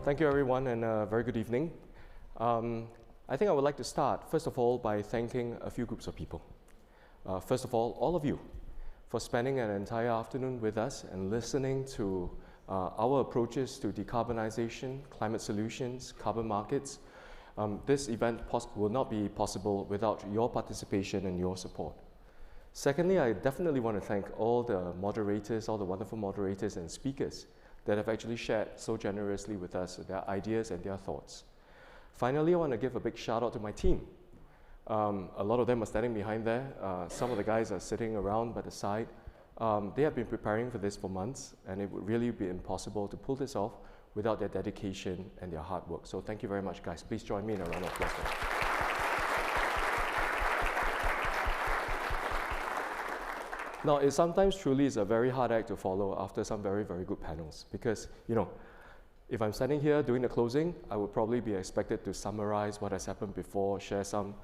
Thank you everyone, and very good evening. I think I would like to start, first of all, by thanking a few groups of people. First of all of you, for spending an entire afternoon with us and listening to our approaches to decarbonisation, climate solutions, carbon markets. This event will not be possible without your participation and your support. Secondly, I definitely want to thank all the moderators, all the wonderful moderators and speakers that have actually shared so generously with us their ideas and their thoughts. Finally, I want to give a big shout out to my team. A lot of them are standing behind there. Some of the guys are sitting around by the side. They have been preparing for this for months, and it would really be impossible to pull this off without their dedication and their hard work. So thank you very much, guys. Please join me in a round of applause. Now, it sometimes truly is a very hard act to follow after some very, very good panels, because, you know, if I'm standing here doing the closing, I would probably be expected to summarize what has happened before, share some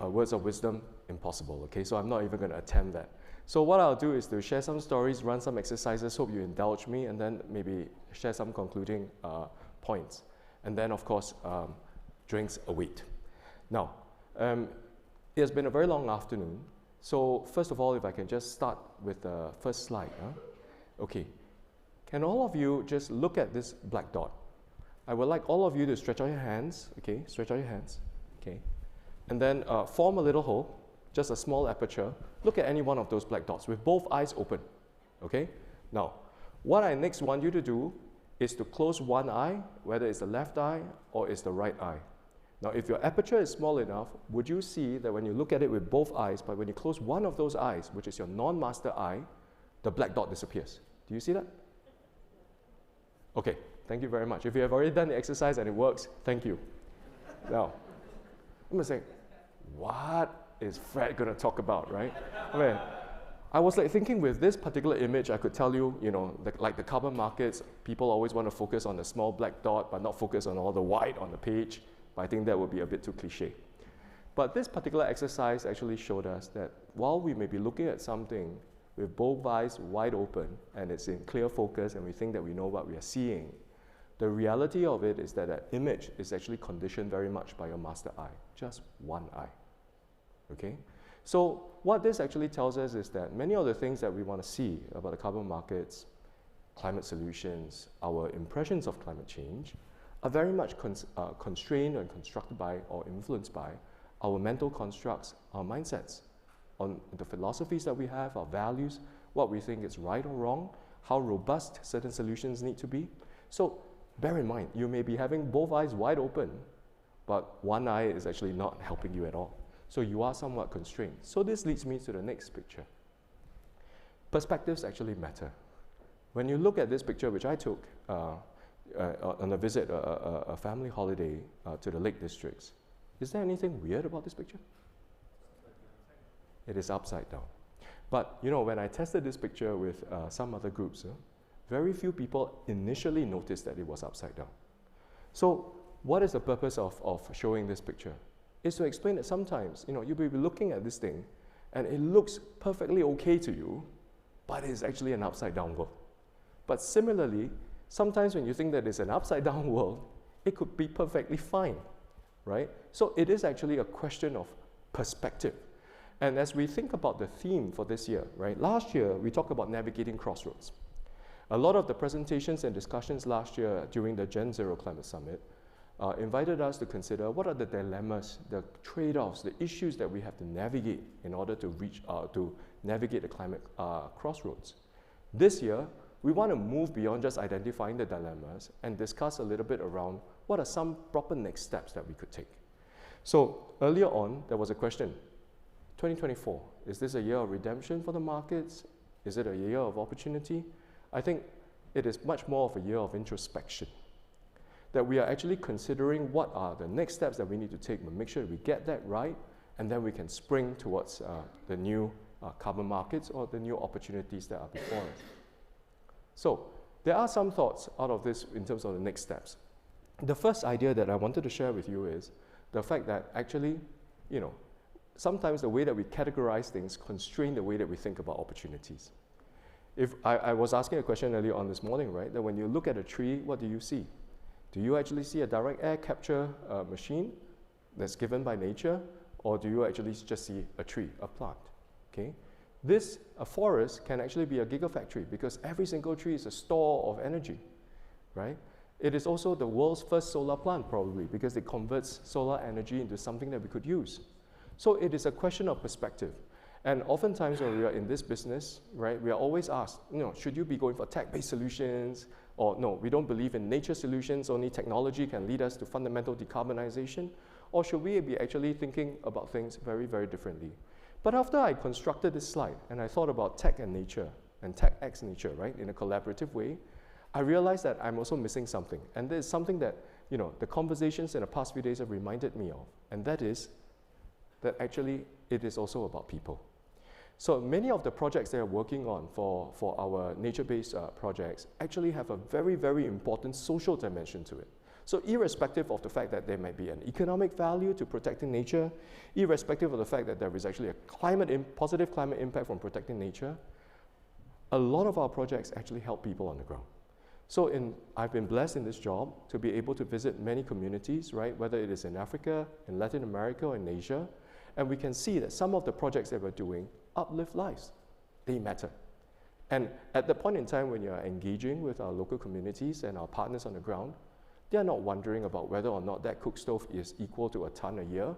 words of wisdom. Impossible, okay? So I'm not even going to attempt that. So what I'll do is to share some stories, run some exercises, hope you indulge me, and then maybe share some concluding points. And then, of course, drinks await. Now, it has been a very long afternoon. So first of all, if I can just start with the first slide. Okay, can all of you just look at this black dot? I would like all of you to stretch out your hands, okay, stretch out your hands, okay, and then form a little hole, just a small aperture. Look at any one of those black dots with both eyes open, okay? Now, what I next want you to do is to close one eye, whether it's the left eye or it's the right eye. Now, if your aperture is small enough, would you see that when you look at it with both eyes, but when you close one of those eyes, which is your non-master eye, the black dot disappears? Do you see that? Okay, thank you very much. If you have already done the exercise and it works, thank you. Now, I'm going to say, what is Fred going to talk about, right? I was like thinking with this particular image, I could tell you, you know, like the carbon markets, people always want to focus on the small black dot, but not focus on all the white on the page. But I think that would be a bit too cliche. But this particular exercise actually showed us that while we may be looking at something with both eyes wide open and it's in clear focus and we think that we know what we are seeing, the reality of it is that that image is actually conditioned very much by your master eye, just one eye, okay? So what this actually tells us is that many of the things that we want to see about the carbon markets, climate solutions, our impressions of climate change, are very much constrained and constructed by or influenced by our mental constructs, our mindsets, on the philosophies that we have, our values, what we think is right or wrong, how robust certain solutions need to be. So bear in mind, you may be having both eyes wide open, but one eye is actually not helping you at all. So you are somewhat constrained. So this leads me to the next picture. Perspectives actually matter. When you look at this picture, which I took on a visit, a family holiday to the Lake Districts, is there anything weird about this picture? It is upside down. But you know, when I tested this picture with some other groups, very few people initially noticed that it was upside down. So what is the purpose of showing this picture? Is to explain that sometimes, you know, you'll be looking at this thing and it looks perfectly okay to you, but it's actually an upside down world. But similarly, sometimes when you think that it's an upside down world, it could be perfectly fine, right? So it is actually a question of perspective. And as we think about the theme for this year, right? Last year, we talked about navigating crossroads. A lot of the presentations and discussions last year during the GenZero Climate Summit invited us to consider what are the dilemmas, the trade-offs, the issues that we have to navigate in order to navigate the climate crossroads. This year, we want to move beyond just identifying the dilemmas and discuss a little bit around what are some proper next steps that we could take. So earlier on, there was a question, 2024, is this a year of redemption for the markets? Is it a year of opportunity? I think it is much more of a year of introspection, that we are actually considering what are the next steps that we need to take to make sure we get that right, and then we can spring towards the new carbon markets or the new opportunities that are before us. So there are some thoughts out of this in terms of the next steps. The first idea that I wanted to share with you is the fact that actually, you know, sometimes the way that we categorize things constrain the way that we think about opportunities. If I was asking a question earlier on this morning, right, that when you look at a tree, what do you see? Do you actually see a direct air capture machine that's given by nature, or do you actually just see a tree, a plant? Okay? A forest can actually be a gigafactory because every single tree is a store of energy, right? It is also the world's first solar plant probably because it converts solar energy into something that we could use. So it is a question of perspective. And oftentimes when we are in this business, right, we are always asked, should you be going for tech-based solutions? Or no, we don't believe in nature solutions, only technology can lead us to fundamental decarbonization. Or should we be actually thinking about things very, very differently? But after I constructed this slide and I thought about tech and nature, and tech X nature, right, in a collaborative way, I realized that I'm also missing something. And there's something that, the conversations in the past few days have reminded me of, and that is that actually it is also about people. So many of the projects they are working on for our nature-based projects actually have a very, very important social dimension to it. So irrespective of the fact that there might be an economic value to protecting nature, irrespective of the fact that there is actually a positive climate impact from protecting nature, a lot of our projects actually help people on the ground. So I've been blessed in this job to be able to visit many communities, right, whether it is in Africa, in Latin America, or in Asia, and we can see that some of the projects that we're doing uplift lives. They matter. And at the point in time when you're engaging with our local communities and our partners on the ground, they are not wondering about whether or not that cook stove is equal to a ton a year.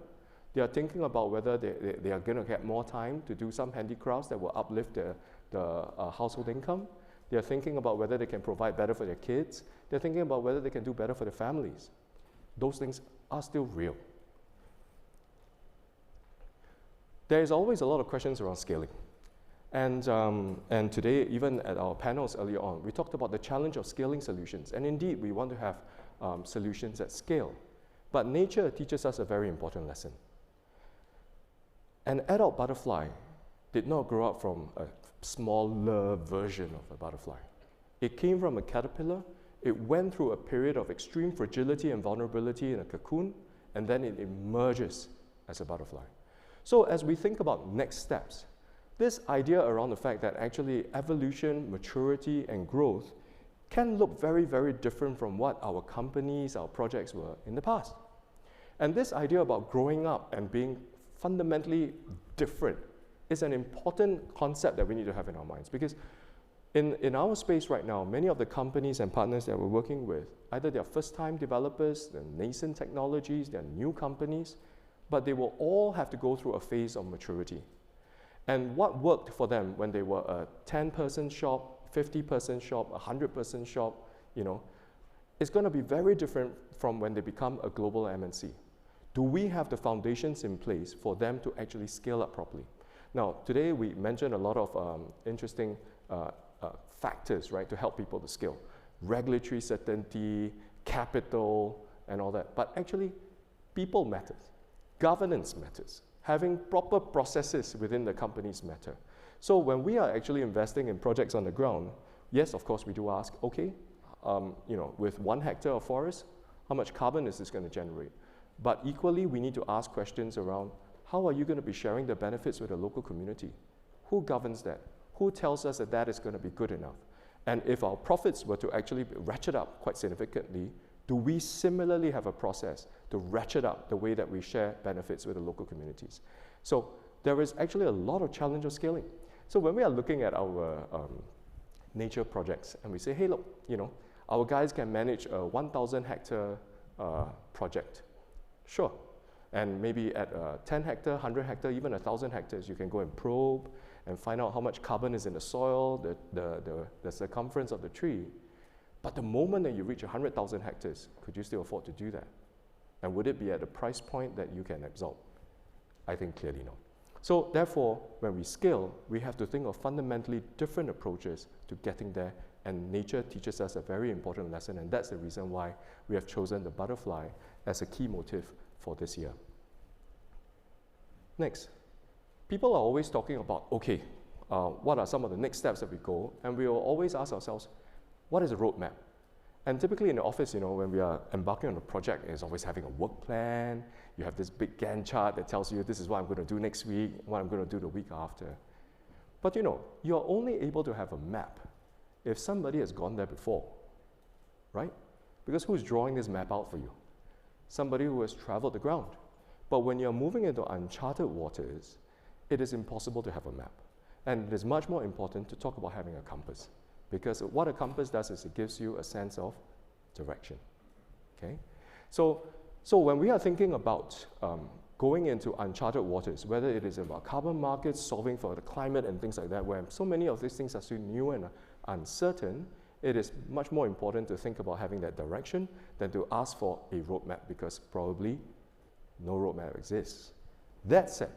They are thinking about whether they are going to get more time to do some handicrafts that will uplift the household income. They are thinking about whether they can provide better for their kids. They're thinking about whether they can do better for their families. Those things are still real. There is always a lot of questions around scaling. And today, even at our panels earlier on, we talked about the challenge of scaling solutions. And indeed, we want to have solutions at scale. But nature teaches us a very important lesson. An adult butterfly did not grow up from a smaller version of a butterfly. It came from a caterpillar. It went through a period of extreme fragility and vulnerability in a cocoon, and then it emerges as a butterfly. So as we think about next steps, this idea around the fact that actually evolution, maturity, and growth can look very, very different from what our companies, our projects were in the past. And this idea about growing up and being fundamentally different is an important concept that we need to have in our minds, because in our space right now, many of the companies and partners that we're working with, either they're first-time developers, they're nascent technologies, they're new companies, but they will all have to go through a phase of maturity. And what worked for them when they were a 10-person shop, 50-person shop, 100-person shop, it's going to be very different from when they become a global MNC. Do we have the foundations in place for them to actually scale up properly? Now, today we mentioned a lot of interesting factors, right, to help people to scale. Regulatory certainty, capital, and all that. But actually, people matters. Governance matters. Having proper processes within the companies matter. So when we are actually investing in projects on the ground, yes, of course, we do ask, okay, with 1 hectare of forest, how much carbon is this going to generate? But equally, we need to ask questions around, how are you going to be sharing the benefits with the local community? Who governs that? Who tells us that that is going to be good enough? And if our profits were to actually ratchet up quite significantly, do we similarly have a process to ratchet up the way that we share benefits with the local communities? So there is actually a lot of challenge of scaling. So when we are looking at our nature projects and we say, hey, look, our guys can manage a 1,000 hectare project. Sure. And maybe at 10 hectare, 100 hectare, even 1,000 hectares, you can go and probe and find out how much carbon is in the soil, the circumference of the tree. But the moment that you reach 100,000 hectares, could you still afford to do that? And would it be at a price point that you can absorb? I think clearly not. So therefore, when we scale, we have to think of fundamentally different approaches to getting there, and nature teaches us a very important lesson, and that's the reason why we have chosen the butterfly as a key motif for this year. Next, people are always talking about, okay, what are some of the next steps that we go? And we will always ask ourselves, what is a roadmap? And typically in the office, when we are embarking on a project, it's always having a work plan. You have this big Gantt chart that tells you this is what I'm going to do next week, what I'm going to do the week after. But you're only able to have a map if somebody has gone there before, right? Because who's drawing this map out for you? Somebody who has traveled the ground. But when you're moving into uncharted waters, it is impossible to have a map. And it is much more important to talk about having a compass. Because what a compass does is it gives you a sense of direction. Okay? So when we are thinking about going into uncharted waters, whether it is about carbon markets, solving for the climate and things like that, where so many of these things are still new and uncertain, it is much more important to think about having that direction than to ask for a roadmap, because probably no roadmap exists. That said,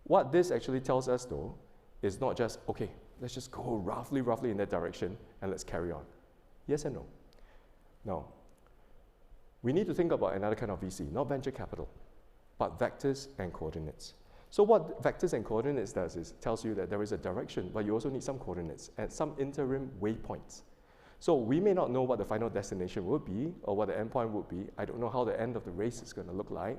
what this actually tells us though is not just, okay, let's just go roughly in that direction and let's carry on. Yes and no. Now, we need to think about another kind of VC, not venture capital, but vectors and coordinates. So what vectors and coordinates does is tells you that there is a direction, but you also need some coordinates and some interim waypoints. So we may not know what the final destination would be or what the endpoint would be. I don't know how the end of the race is going to look like,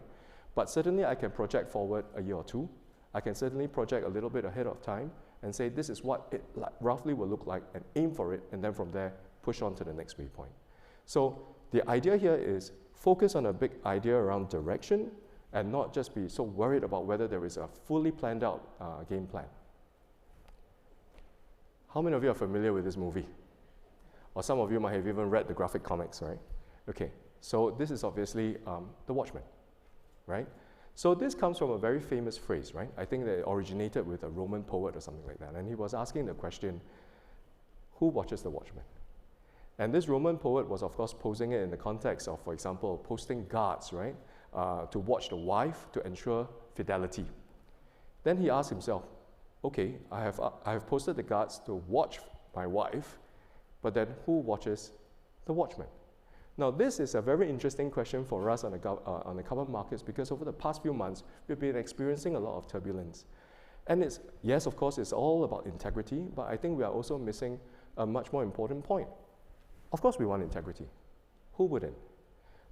but certainly I can project forward a year or two. I can certainly project a little bit ahead of time and say this is what it roughly will look like and aim for it, and then from there push on to the next waypoint. So the idea here is focus on a big idea around direction and not just be so worried about whether there is a fully planned out game plan. How many of you are familiar with this movie? Or some of you might have even read the graphic comics, right? Okay, so this is obviously The Watchmen, right? So this comes from a very famous phrase, right? I think that it originated with a Roman poet or something like that, and he was asking the question, who watches the Watchmen? And this Roman poet was, of course, posing it in the context of, for example, posting guards, right, to watch the wife to ensure fidelity. Then he asked himself, okay, I have posted the guards to watch my wife, but then who watches the Watchmen? Now, this is a very interesting question for us on the carbon markets, because over the past few months, we've been experiencing a lot of turbulence. And it's, yes, of course, it's all about integrity, but I think we are also missing a much more important point. Of course, we want integrity. Who wouldn't?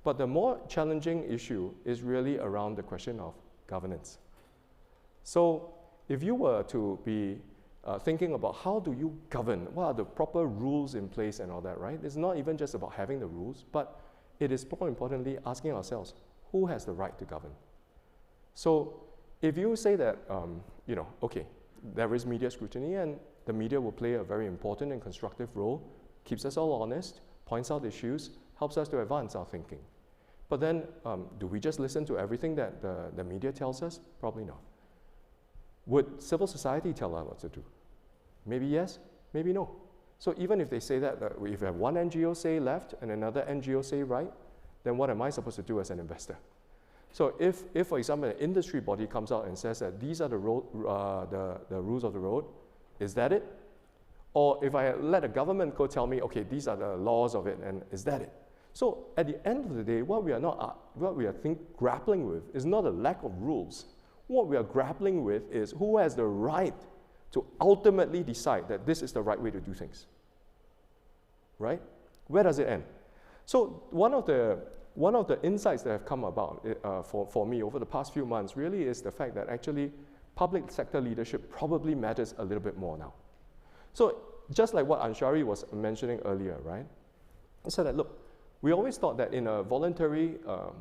But the more challenging issue is really around the question of governance. So if you were to be thinking about how do you govern, what are the proper rules in place and all that, right? It's not even just about having the rules, but it is more importantly asking ourselves, who has the right to govern? So if you say that, you know, okay, there is media scrutiny and the media will play a very important and constructive role, keeps us all honest, points out issues, helps us to advance our thinking. But then, do we just listen to everything that the media tells us? Probably not. Would civil society tell us what to do? Maybe yes, maybe no. So even if they say that, if you have one NGO say left and another NGO say right, then what am I supposed to do as an investor? So if for example, an industry body comes out and says that these are the rules of the road, is that it? Or if I let a government go tell me, okay, these are the laws of it, and is that it? So at the end of the day, what we are grappling with is not a lack of rules. What we are grappling with is who has the right to ultimately decide that this is the right way to do things, right? Where does it end? So one of the insights that have come about for me over the past few months really is the fact that actually public sector leadership probably matters a little bit more now. So just like what Anshari was mentioning earlier, right? He said that, look, we always thought that in a voluntary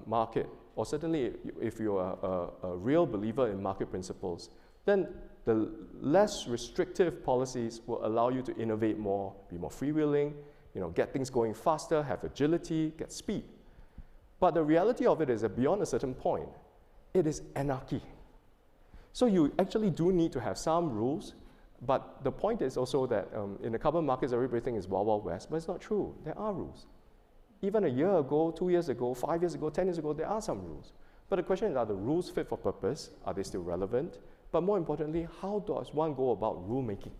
market, or certainly if you are a real believer in market principles, then the less restrictive policies will allow you to innovate more, be more freewheeling, you know, get things going faster, have agility, get speed. But the reality of it is that beyond a certain point, it is anarchy. So you actually do need to have some rules, but the point is also that in the carbon markets, everybody thinks it's wild, wild west, but it's not true. There are rules. Even a year ago, 2 years ago, 5 years ago, 10 years ago, there are some rules. But the question is, are the rules fit for purpose? Are they still relevant? But more importantly, how does one go about rulemaking?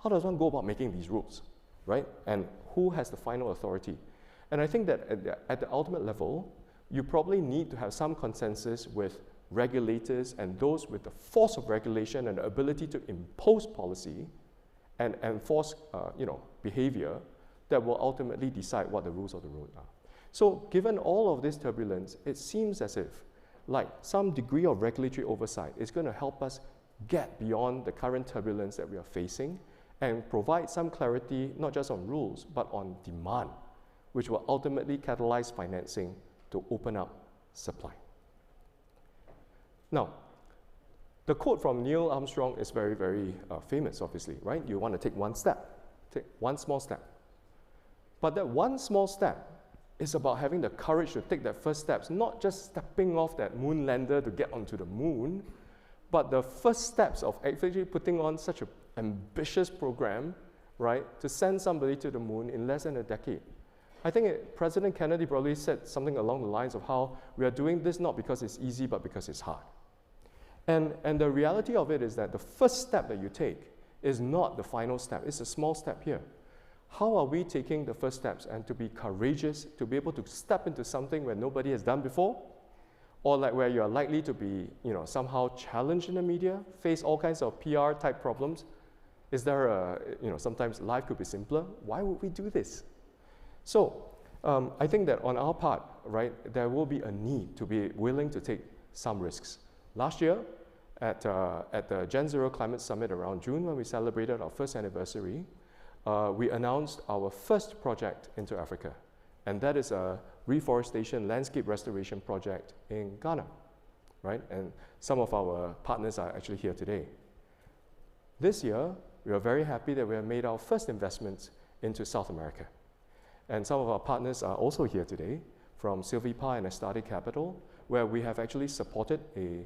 How does one go about making these rules, right? And who has the final authority? And I think that at the ultimate level, you probably need to have some consensus with regulators and those with the force of regulation and the ability to impose policy and enforce behavior that will ultimately decide what the rules of the road are. So given all of this turbulence, it seems as if like some degree of regulatory oversight is going to help us get beyond the current turbulence that we are facing and provide some clarity, not just on rules, but on demand. which will ultimately catalyze financing to open up supply. Now, the quote from Neil Armstrong is very, very famous, obviously, right? You want to take one step, take one small step. But that one small step is about having the courage to take that first steps, not just stepping off that moon lander to get onto the moon, but the first steps of actually putting on such an ambitious program, right, to send somebody to the moon in less than a decade. I think President Kennedy probably said something along the lines of how we are doing this not because it's easy, but because it's hard. And the reality of it is that the first step that you take is not the final step. It's a small step here. How are we taking the first steps and to be courageous, to be able to step into something where nobody has done before, or like where you are likely to be, somehow challenged in the media, face all kinds of PR type problems? Is there sometimes life could be simpler. Why would we do this? So I think that on our part, right, there will be a need to be willing to take some risks. Last year, at the GenZero Climate Summit around June, when we celebrated our first anniversary, we announced our first project into Africa, and that is a reforestation landscape restoration project in Ghana, right? And some of our partners are actually here today. This year, we are very happy that we have made our first investments into South America. And some of our partners are also here today, from Silvipa and Astarte Capital, where we have actually supported a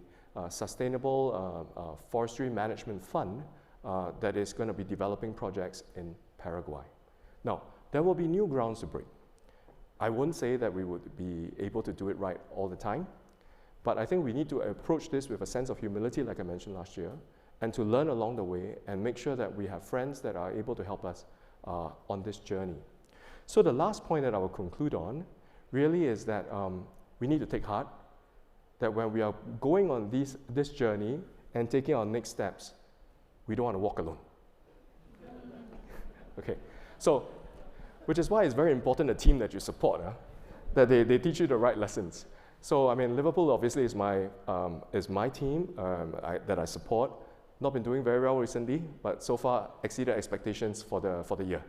sustainable forestry management fund that is going to be developing projects in Paraguay. Now, there will be new grounds to break. I wouldn't say that we would be able to do it right all the time, but I think we need to approach this with a sense of humility, like I mentioned last year, and to learn along the way and make sure that we have friends that are able to help us on this journey. So the last point that I will conclude on really is that we need to take heart, that when we are going on this journey and taking our next steps, we don't want to walk alone. Okay, so, which is why it's very important the team that you support, that they teach you the right lessons. So, I mean, Liverpool obviously is my team that I support. Not been doing very well recently, but so far exceeded expectations for the year.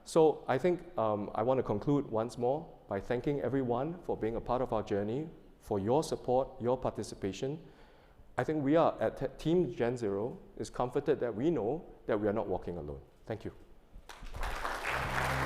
So I think I want to conclude once more by thanking everyone for being a part of our journey, for your support, your participation. I think we are at Team GenZero is comforted that we know that we are not walking alone. Thank you.